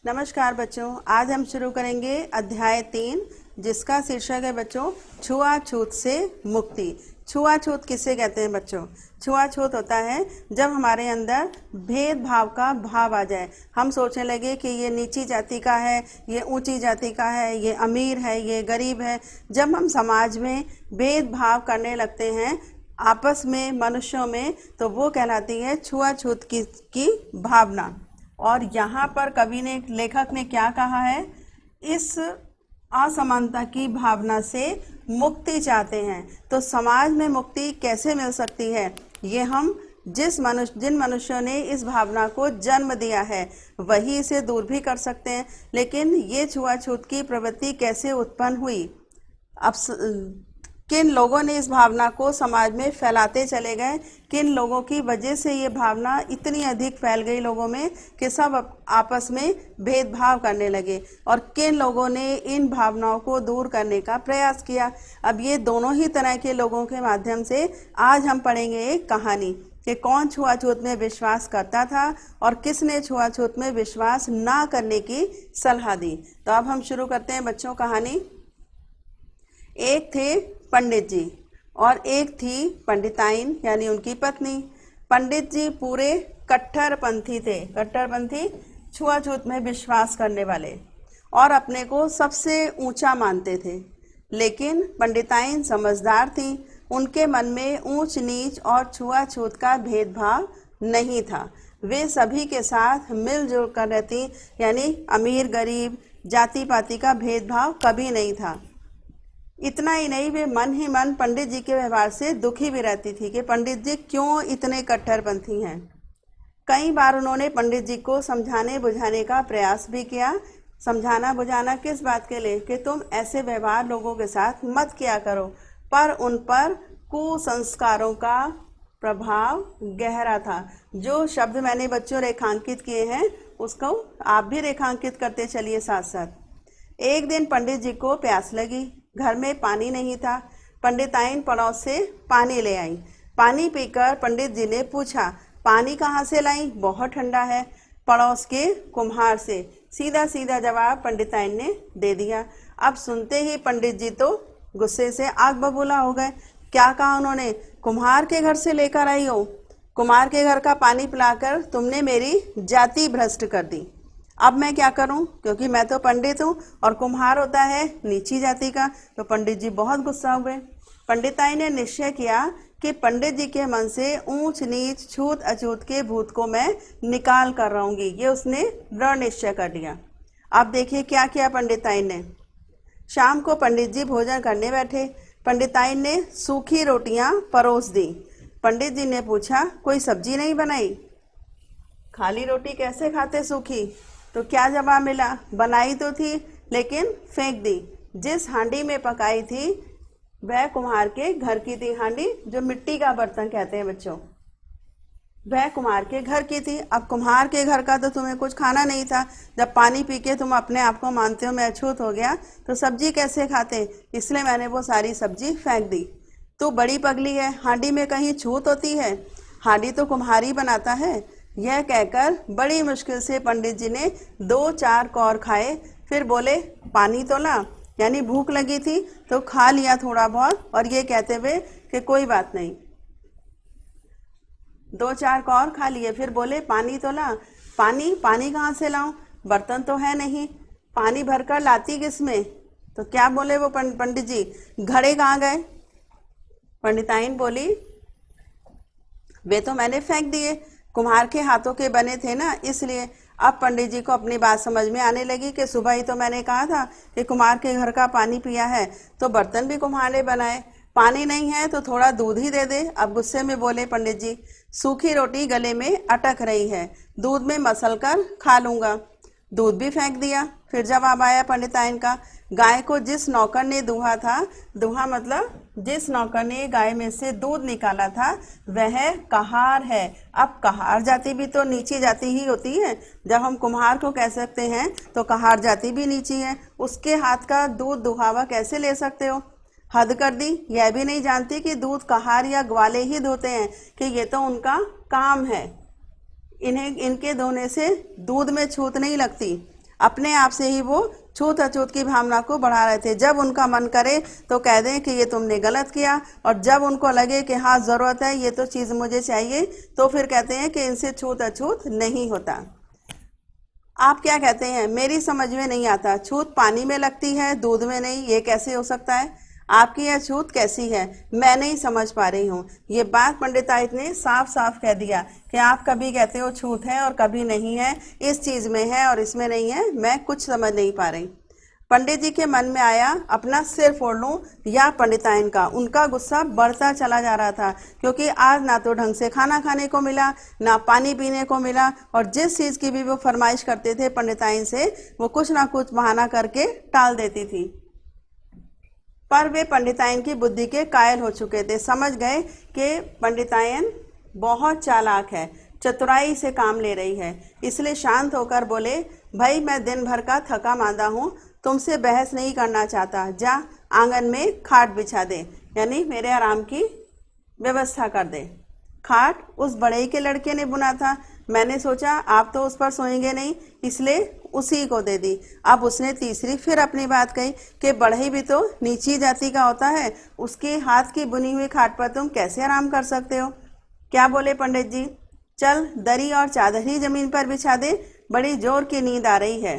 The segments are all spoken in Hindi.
नमस्कार बच्चों, आज हम शुरू करेंगे अध्याय 3 जिसका शीर्षक है बच्चों छुआछूत से मुक्ति। छुआछूत किसे कहते हैं बच्चों? छुआछूत होता है जब हमारे अंदर भेदभाव का भाव आ जाए। हम सोचने लगे कि ये नीची जाति का है, ये ऊंची जाति का है, ये अमीर है, ये गरीब है। जब हम समाज में भेदभाव करने लगते हैं आपस में, मनुष्यों में, तो वो कहलाती है छुआछूत की भावना। और यहाँ पर कवि ने, लेखक ने क्या कहा है? इस असमानता की भावना से मुक्ति चाहते हैं। तो समाज में मुक्ति कैसे मिल सकती है? ये हम जिन मनुष्यों ने इस भावना को जन्म दिया है वही इसे दूर भी कर सकते हैं। लेकिन ये छुआछूत की प्रवृत्ति कैसे उत्पन्न हुई? अब किन लोगों ने इस भावना को समाज में फैलाते चले गए, किन लोगों की वजह से ये भावना इतनी अधिक फैल गई लोगों में कि सब आपस में भेदभाव करने लगे, और किन लोगों ने इन भावनाओं को दूर करने का प्रयास किया। अब ये दोनों ही तरह के लोगों के माध्यम से आज हम पढ़ेंगे एक कहानी कि कौन छुआछूत में विश्वास करता था और किसने छुआछूत में विश्वास ना करने की सलाह दी। तो अब हम शुरू करते हैं बच्चों कहानी। एक थे पंडित जी और एक थी पंडिताइन, यानी उनकी पत्नी। पंडित जी पूरे कट्टरपंथी थे। कट्टरपंथी छुआछूत में विश्वास करने वाले और अपने को सबसे ऊंचा मानते थे। लेकिन पंडिताइन समझदार थी, उनके मन में ऊंच नीच और छुआछूत का भेदभाव नहीं था। वे सभी के साथ मिलजुल कर रहती, यानी अमीर गरीब जाति पाति का भेदभाव कभी नहीं था। इतना ही नहीं, वे मन ही मन पंडित जी के व्यवहार से दुखी भी रहती थी कि पंडित जी क्यों इतने कट्टरपंथी हैं। कई बार उन्होंने पंडित जी को समझाने बुझाने का प्रयास भी किया। समझाना बुझाना किस बात के लिए? कि तुम ऐसे व्यवहार लोगों के साथ मत किया करो। पर उन पर कुसंस्कारों का प्रभाव गहरा था। जो शब्द मैंने बच्चों रेखांकित किए हैं उसको आप भी रेखांकित करते चलिए साथ साथ। एक दिन पंडित जी को प्यास लगी, घर में पानी नहीं था। पंडिताइन पड़ोस से पानी ले आई। पानी पीकर पंडित जी ने पूछा, पानी कहाँ से लाई? बहुत ठंडा है। पड़ोस के कुम्हार से। सीधा सीधा जवाब पंडिताइन ने दे दिया। अब सुनते ही पंडित जी तो गुस्से से आग बबूला हो गए। क्या कहा उन्होंने? कुम्हार के घर से लेकर आई हो? कुम्हार के घर का पानी पिलाकर तुमने मेरी जाति भ्रष्ट कर दी। अब मैं क्या करूं? क्योंकि मैं तो पंडित हूं और कुम्हार होता है नीची जाति का। तो पंडित जी बहुत गुस्सा हुए। पंडिताई ने निश्चय किया कि पंडित जी के मन से ऊंच नीच छूत अछूत के भूत को मैं निकाल कर रहूंगी। ये उसने दृढ़ निश्चय कर लिया। अब देखिए क्या किया पंडिताई ने। शाम को पंडित जी भोजन करने बैठे। पंडिताई ने सूखी रोटियां परोस दी। पंडित जी ने पूछा, कोई सब्जी नहीं बनाई? खाली रोटी कैसे खाते सूखी? तो क्या जवाब मिला? बनाई तो थी लेकिन फेंक दी। जिस हांडी में पकाई थी वह कुम्हार के घर की थी। हांडी जो मिट्टी का बर्तन कहते हैं बच्चों, वह कुम्हार के घर की थी। अब कुम्हार के घर का तो तुम्हें कुछ खाना नहीं था। जब पानी पी के तुम अपने आप को मानते हो मैं अछूत हो गया, तो सब्जी कैसे खाते? इसलिए मैंने वो सारी सब्जी फेंक दी। तू बड़ी पगली है, हांडी में कहीं छूत होती है? हांडी तो कुम्हार ही बनाता है। यह कहकर बड़ी मुश्किल से पंडित जी ने 2-4 कौर खाए। फिर बोले, पानी तो ला। यानी भूख लगी थी तो खा लिया थोड़ा बहुत, और ये कहते हुए कि कोई बात नहीं। 2-4 कौर खा लिए। फिर बोले, पानी तो ला। पानी कहाँ से लाऊं? बर्तन तो है नहीं। पानी भरकर लाती किस में? तो क्या बोले वो पंडित जी? घड़े कहाँ गए? पंडिताइन बोली, वे तो मैंने फेंक दिए। कुम्हार के हाथों के बने थे ना, इसलिए। अब पंडित जी को अपनी बात समझ में आने लगी कि सुबह ही तो मैंने कहा था कि कुम्हार के घर का पानी पिया है, तो बर्तन भी कुम्हार ने बनाए। पानी नहीं है तो थोड़ा दूध ही दे दे। अब गुस्से में बोले पंडित जी, सूखी रोटी गले में अटक रही है, दूध में मसल कर खा लूँगा। दूध भी फेंक दिया। फिर जवाब आया पंडिताइन का, गाय को जिस नौकर ने दूहा था, दूहा मतलब जिस नौकर ने गाय में से दूध निकाला था, वह कहार है। अब कहार जाति भी तो नीची जाति ही होती है। जब हम कुम्हार को कह सकते हैं तो कहार जाति भी नीची है। उसके हाथ का दूध दुहावा कैसे ले सकते हो? हद कर दी। यह भी नहीं जानती कि दूध कहार या ग्वाले ही धोते हैं, कि ये तो उनका काम है। इनके धोने से दूध में छूत नहीं लगती। अपने आप से ही वो छूत अछूत की भावना को बढ़ा रहे थे। जब उनका मन करे तो कह दें कि ये तुमने गलत किया, और जब उनको लगे कि हाँ ज़रूरत है, ये तो चीज़ मुझे चाहिए, तो फिर कहते हैं कि इनसे छूत अछूत नहीं होता। आप क्या कहते हैं? मेरी समझ में नहीं आता, छूत पानी में लगती है, दूध में नहीं, ये कैसे हो सकता है? आपकी यह छूत कैसी है, मैं नहीं समझ पा रही हूँ। ये बात पंडिताई ने साफ साफ कह दिया कि आप कभी कहते हो छूत है और कभी नहीं है, इस चीज़ में है और इसमें नहीं है, मैं कुछ समझ नहीं पा रही। पंडित जी के मन में आया अपना सिर फोड़ लूं या पंडिताइन का। उनका गुस्सा बढ़ता चला जा रहा था, क्योंकि आज ना तो ढंग से खाना खाने को मिला, ना पानी पीने को मिला, और जिस चीज़ की भी वो फरमाइश करते थे पंडिताइन से, वो कुछ ना कुछ बहाना करके टाल देती थी। पर वे पंडिताइन की बुद्धि के कायल हो चुके थे। समझ गए कि पंडिताइन बहुत चालाक है, चतुराई से काम ले रही है, इसलिए शांत होकर बोले, भाई मैं दिन भर का थका मांदा हूँ, तुमसे बहस नहीं करना चाहता, जा आंगन में खाट बिछा दे, यानी मेरे आराम की व्यवस्था कर दे। खाट उस बढ़ई के लड़के ने बुना था, मैंने सोचा आप तो उस पर सोएंगे नहीं, इसलिए उसी को दे दी। अब उसने तीसरी फिर अपनी बात कही कि बढ़ई भी तो नीची जाति का होता है, उसके हाथ की बुनी हुई खाट पर तुम कैसे आराम कर सकते हो? क्या बोले पंडित जी? चल दरी और चादर ही जमीन पर बिछा दे, बड़ी जोर की नींद आ रही है।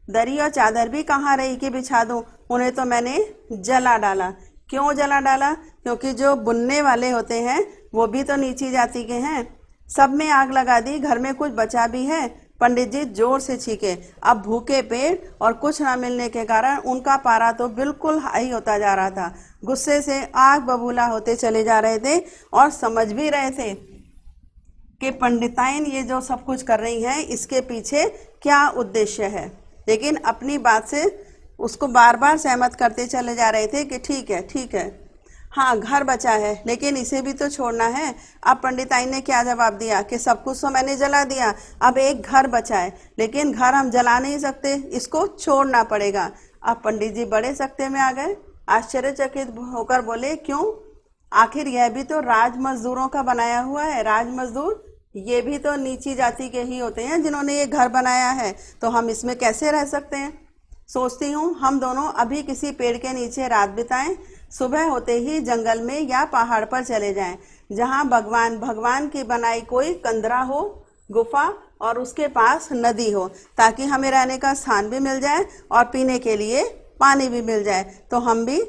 दरी और चादर भी कहाँ रही कि बिछा दूँ, उन्हें तो मैंने जला डाला। क्यों जला डाला? क्योंकि जो बुनने वाले होते हैं वो भी तो नीची जाति के हैं। सब में आग लगा दी, घर में कुछ बचा भी है? पंडित जी जोर से छींके। अब भूखे पेट और कुछ ना मिलने के कारण उनका पारा तो बिल्कुल हाई होता जा रहा था। गुस्से से आग बबूला होते चले जा रहे थे और समझ भी रहे थे कि पंडिताइन ये जो सब कुछ कर रही हैं इसके पीछे क्या उद्देश्य है, लेकिन अपनी बात से उसको बार बार सहमत करते चले जा रहे थे कि ठीक है, हाँ घर बचा है लेकिन इसे भी तो छोड़ना है। अब पंडिताइन ने क्या जवाब दिया कि सब कुछ तो मैंने जला दिया, अब एक घर बचा है, लेकिन घर हम जला नहीं सकते, इसको छोड़ना पड़ेगा। अब पंडित जी बड़े सख्ते में आ गए, आश्चर्यचकित होकर बोले, क्यों? आखिर यह भी तो राज मजदूरों का बनाया हुआ है। राज मजदूर ये भी तो नीची जाति के ही होते हैं जिन्होंने ये घर बनाया है, तो हम इसमें कैसे रह सकते हैं? सोचती हूँ हम दोनों अभी किसी पेड़ के नीचे रात बिताएं, सुबह होते ही जंगल में या पहाड़ पर चले जाएं, जहाँ भगवान की बनाई कोई कंदरा हो, गुफा, और उसके पास नदी हो, ताकि हमें रहने का स्थान भी मिल जाए और पीने के लिए पानी भी मिल जाए, तो हम भी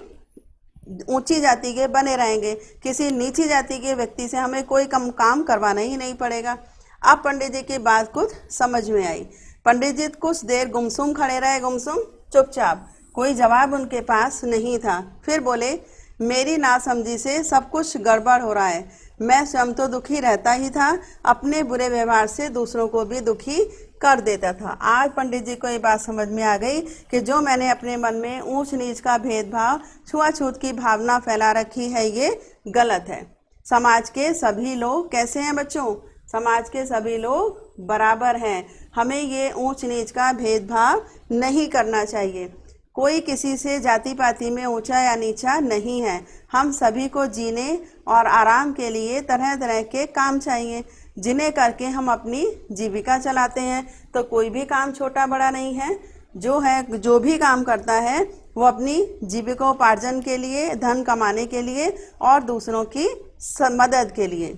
ऊंची जाति के बने रहेंगे। किसी नीची जाति के व्यक्ति से हमें कोई कम काम करवाना ही नहीं पड़ेगा। अब पंडित जी की बात कुछ समझ में आई। पंडित जी कुछ देर गुमसुम खड़े रहे, गुमसुम चुपचाप, कोई जवाब उनके पास नहीं था। फिर बोले, मेरी नासमझी से सब कुछ गड़बड़ हो रहा है। मैं स्वयं तो दुखी रहता ही था, अपने बुरे व्यवहार से दूसरों को भी दुखी कर देता था। आज पंडित जी को ये बात समझ में आ गई कि जो मैंने अपने मन में ऊंच नीच का भेदभाव, छुआछूत की भावना फैला रखी है, ये गलत है। समाज के सभी लोग कैसे हैं बच्चों? समाज के सभी लोग बराबर हैं। हमें ये ऊंच नीच का भेदभाव नहीं करना चाहिए। कोई किसी से जाति पाति में ऊंचा या नीचा नहीं है। हम सभी को जीने और आराम के लिए तरह तरह के काम चाहिए, जिन्हें करके हम अपनी जीविका चलाते हैं। तो कोई भी काम छोटा बड़ा नहीं है। जो भी काम करता है वो अपनी जीविकोपार्जन के लिए, धन कमाने के लिए और दूसरों की मदद के लिए,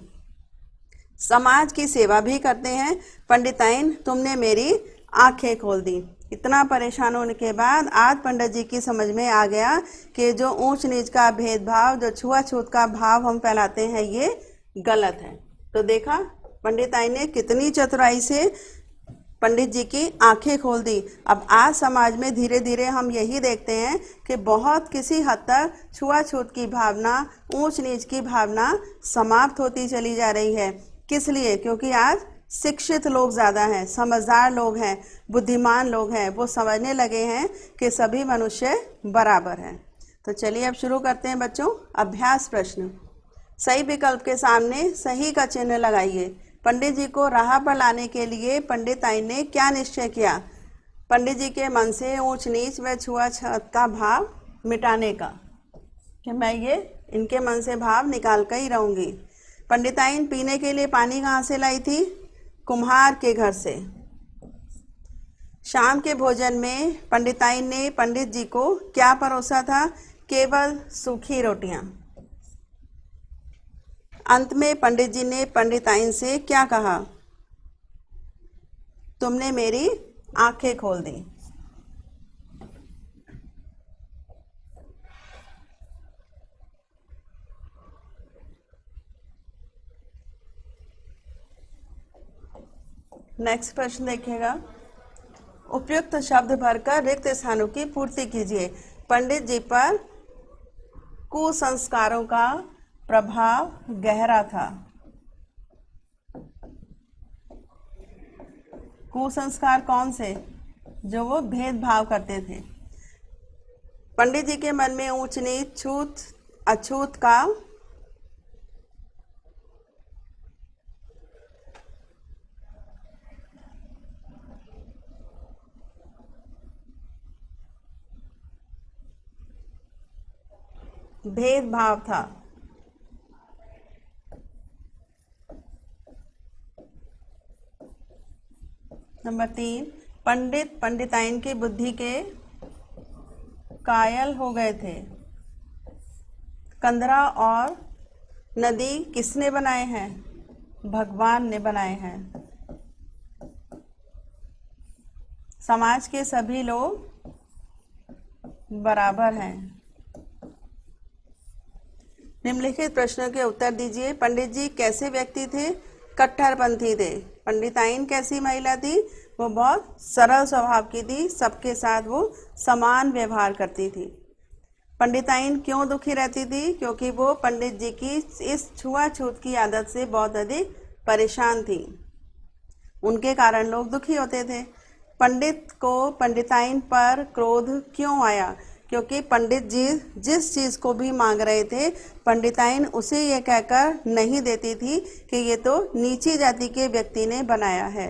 समाज की सेवा भी करते हैं। पंडिताइन तुमने मेरी आंखें खोल दी। इतना परेशान होने के बाद आज पंडित जी की समझ में आ गया कि जो ऊंच नीच का भेदभाव, जो छुआछूत का भाव हम फैलाते हैं, ये गलत है। तो देखा पंडिताइन ने कितनी चतुराई से पंडित जी की आंखें खोल दी। अब आज समाज में धीरे धीरे हम यही देखते हैं कि बहुत किसी हद तक छुआछूत की भावना, ऊंच नीच की भावना समाप्त होती चली जा रही है। किस लिए? क्योंकि आज शिक्षित लोग ज़्यादा हैं, समझदार लोग हैं, बुद्धिमान लोग हैं। वो समझने लगे हैं कि सभी मनुष्य बराबर हैं। तो चलिए अब शुरू करते हैं बच्चों। अभ्यास प्रश्न। सही विकल्प के सामने सही का चिन्ह लगाइए। पंडित जी को राह पर लाने के लिए पंडिताइन ने क्या निश्चय किया? पंडित जी के मन से ऊंच नीच व छुआछूत का भाव मिटाने का, कि मैं ये इनके मन से भाव निकाल कर ही रहूँगी। पंडिताइन पीने के लिए पानी कहाँ से लाई थी? कुम्हार के घर से। शाम के भोजन में पंडिताइन ने पंडित जी को क्या परोसा था? केवल सूखी रोटियां। अंत में पंडित जी ने पंडिताइन से क्या कहा? तुमने मेरी आंखें खोल दी। नेक्स्ट प्रश्न देखिएगा। उपयुक्त शब्द भरकर रिक्त स्थानों की पूर्ति कीजिए। पंडित जी पर कुसंस्कारों का प्रभाव गहरा था। कुसंस्कार कौन से? जो वो भेदभाव करते थे। पंडित जी के मन में ऊंच नीच, छूत अछूत का भेदभाव था। नंबर 3, पंडित पंडिताइन की बुद्धि के कायल हो गए थे। कंदरा और नदी किसने बनाए हैं? भगवान ने बनाए हैं। समाज के सभी लोग बराबर हैं। निम्नलिखित प्रश्नों के उत्तर दीजिए। पंडित जी कैसे व्यक्ति थे? कट्टरपंथी थे। पंडिताइन कैसी महिला थी? वो बहुत सरल स्वभाव की थी, सबके साथ वो समान व्यवहार करती थी। पंडिताइन क्यों दुखी रहती थी? क्योंकि वो पंडित जी की इस छुआछूत की आदत से बहुत अधिक परेशान थी। उनके कारण लोग दुखी होते थे। पंडित को पंडिताइन पर क्रोध क्यों आया? क्योंकि पंडित जी जिस चीज़ को भी मांग रहे थे, पंडिताइन उसे ये कहकर नहीं देती थी कि ये तो नीची जाति के व्यक्ति ने बनाया है।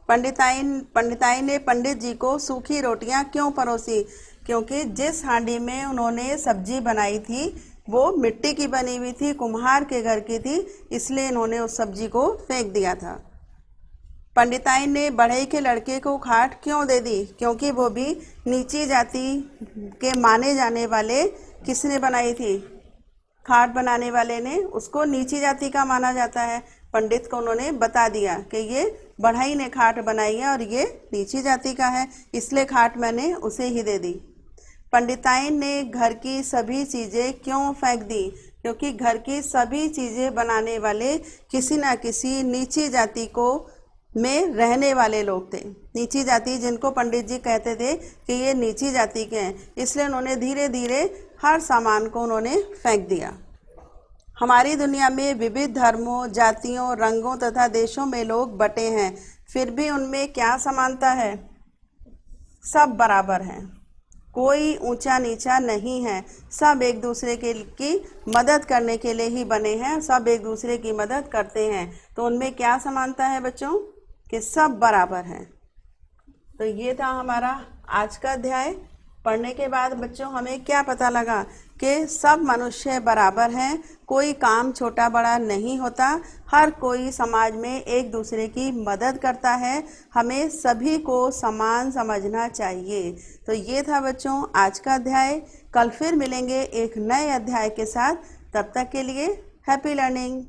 पंडिताइन ने पंडित जी को सूखी रोटियां क्यों परोसी? क्योंकि जिस हांडी में उन्होंने सब्जी बनाई थी वो मिट्टी की बनी हुई थी, कुम्हार के घर की थी, इसलिए इन्होंने उस सब्जी को फेंक दिया था। पंडिताइन ने बढ़ई के लड़के को खाट क्यों दे दी? क्योंकि वो भी नीची जाति के माने जाने वाले किसने बनाई थी? खाट बनाने वाले ने। उसको नीची जाति का माना जाता है। पंडित को उन्होंने बता दिया कि ये बढ़ई ने खाट बनाई है और ये नीची जाति का है, इसलिए खाट मैंने उसे ही दे दी। पंडिताइन ने घर की सभी चीज़ें क्यों फेंक दी? क्योंकि घर की सभी चीज़ें बनाने वाले किसी न किसी नीची जाति को में रहने वाले लोग थे। नीची जाति जिनको पंडित जी कहते थे कि ये नीची जाति के हैं, इसलिए उन्होंने धीरे धीरे हर सामान को उन्होंने फेंक दिया। हमारी दुनिया में विविध धर्मों, जातियों, रंगों तथा देशों में लोग बटे हैं, फिर भी उनमें क्या समानता है? सब बराबर हैं। कोई ऊंचा नीचा नहीं है। सब एक दूसरे की मदद करने के लिए ही बने हैं। सब एक दूसरे की मदद करते हैं। तो उनमें क्या समानता है बच्चों? कि सब बराबर हैं। तो ये था हमारा आज का अध्याय। पढ़ने के बाद बच्चों हमें क्या पता लगा? कि सब मनुष्य बराबर हैं। कोई काम छोटा बड़ा नहीं होता। हर कोई समाज में एक दूसरे की मदद करता है। हमें सभी को समान समझना चाहिए। तो ये था बच्चों आज का अध्याय। कल फिर मिलेंगे एक नए अध्याय के साथ। तब तक के लिए हैप्पी लर्निंग।